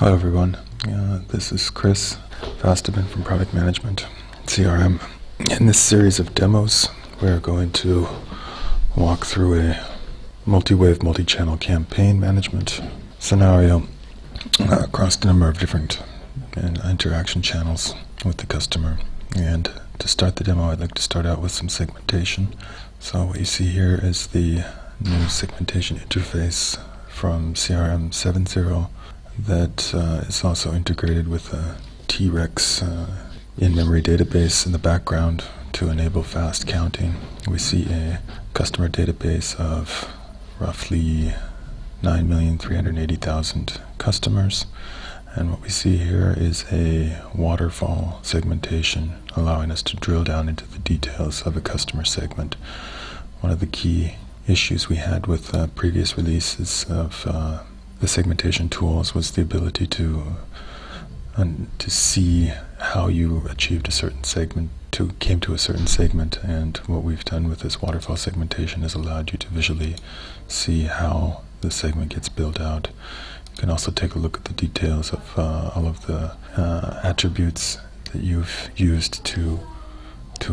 Hello everyone, this is Chris Fastaben from Product Management CRM. In this series of demos, we're going to walk through a multi-wave, multi-channel campaign management scenario across a number of different interaction channels with the customer. And to start the demo, I'd like to start out with some segmentation. So what you see here is the new segmentation interface from CRM 7.0 that is also integrated with a T-Rex in-memory database in the background to enable fast counting. We see a customer database of roughly 9,380,000 customers, and what we see here is a waterfall segmentation allowing us to drill down into the details of a customer segment. One of the key issues we had with previous releases of the segmentation tools was the ability to see how you achieved a certain segment, came to a certain segment, and what we've done with this waterfall segmentation has allowed you to visually see how the segment gets built out. You can also take a look at the details of all of the attributes that you've used to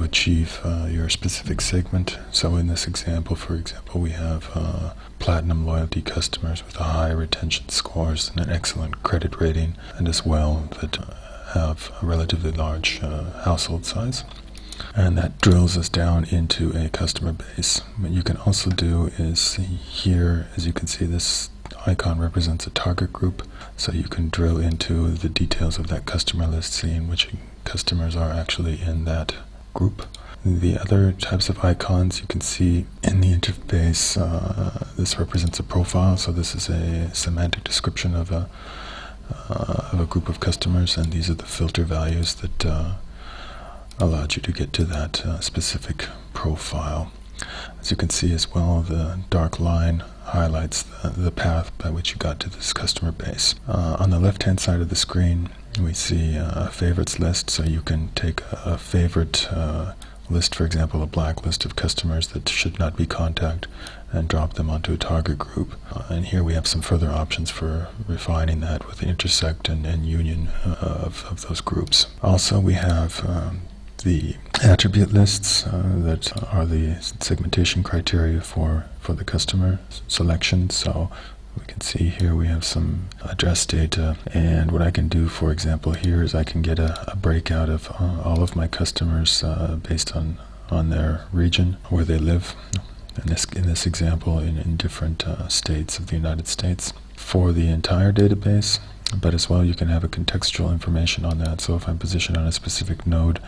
achieve your specific segment. So in this example, for example, we have platinum loyalty customers with high retention scores and an excellent credit rating, and as well that have a relatively large household size. And that drills us down into a customer base. What you can also do is here, as you can see, this icon represents a target group, so you can drill into the details of that customer list, seeing which customers are actually in that group. The other types of icons you can see in the interface, this represents a profile, so this is a semantic description of a group of customers, and these are the filter values that allowed you to get to that specific profile. As you can see as well, the dark line highlights the path by which you got to this customer base. On the left hand side of the screen we see a favorites list, so you can take a favorite list, for example a blacklist of customers that should not be contacted, and drop them onto a target group. And here we have some further options for refining that with the intersect and union of those groups. Also we have the attribute lists that are the segmentation criteria for the customer selection. So we can see here we have some address data, and what I can do, for example, here is I can get a breakout of all of my customers based on their region where they live. In this example, in different states of the United States for the entire database. But as well, you can have a contextual information on that. So if I'm positioned on a specific node,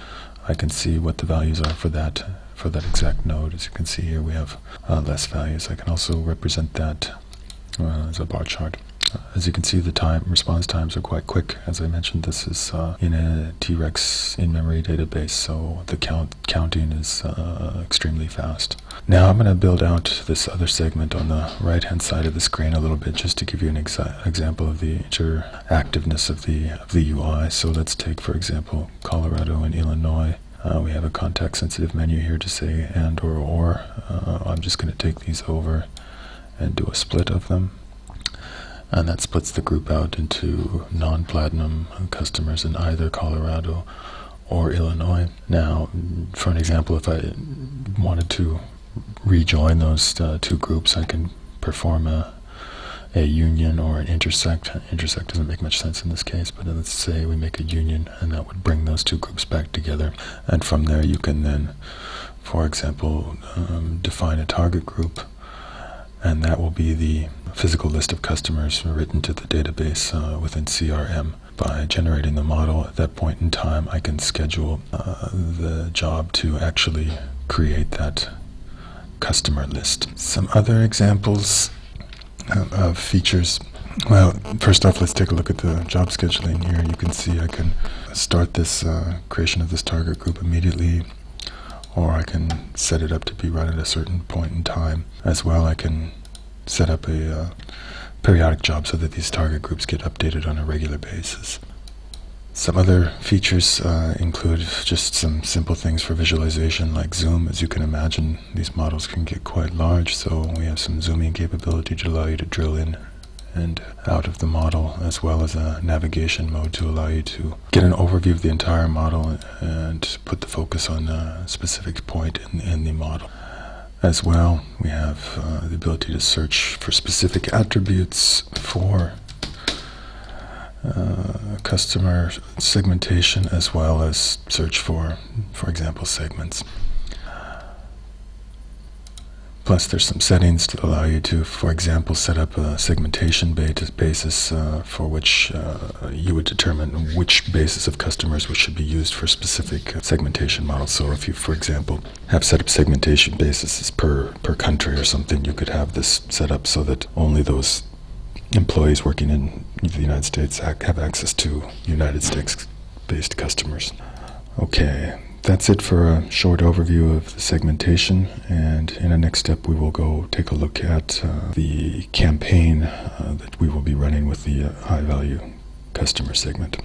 I can see what the values are for that exact node. As you can see here, we have less values. I can also represent that as a bar chart. As you can see, the response times are quite quick. As I mentioned, this is in a T-Rex in-memory database, so the counting is extremely fast. Now I'm going to build out this other segment on the right-hand side of the screen a little bit, just to give you an example of the interactiveness of the UI. So let's take, for example, Colorado and Illinois. We have a context-sensitive menu here to say and or. I'm just going to take these over and do a split of them. And that splits the group out into non-platinum customers in either Colorado or Illinois. Now, for an example, if I wanted to rejoin those two groups, I can perform a union or an intersect. Intersect doesn't make much sense in this case, but let's say we make a union, and that would bring those two groups back together. And from there you can then, for example, define a target group, and that will be the physical list of customers written to the database within CRM. By generating the model at that point in time, I can schedule the job to actually create that customer list. Some other examples of features. Well, first off, let's take a look at the job scheduling here. You can see I can start this creation of this target group immediately, or I can set it up to be run at a certain point in time. As well, I can set up a periodic job so that these target groups get updated on a regular basis. Some other features include just some simple things for visualization like zoom. As you can imagine, these models can get quite large, so we have some zooming capability to allow you to drill in and out of the model, as well as a navigation mode to allow you to get an overview of the entire model and put the focus on a specific point in the model. As well, we have the ability to search for specific attributes for customer segmentation, as well as search for example, segments. Plus, there's some settings to allow you to, for example, set up a segmentation basis for which you would determine which basis of customers which should be used for specific segmentation models. So if you, for example, have set up segmentation bases per country or something, you could have this set up so that only those employees working in the United States have access to United States-based customers. Okay. That's it for a short overview of the segmentation, and in the next step we will go take a look at the campaign that we will be running with the high-value customer segment.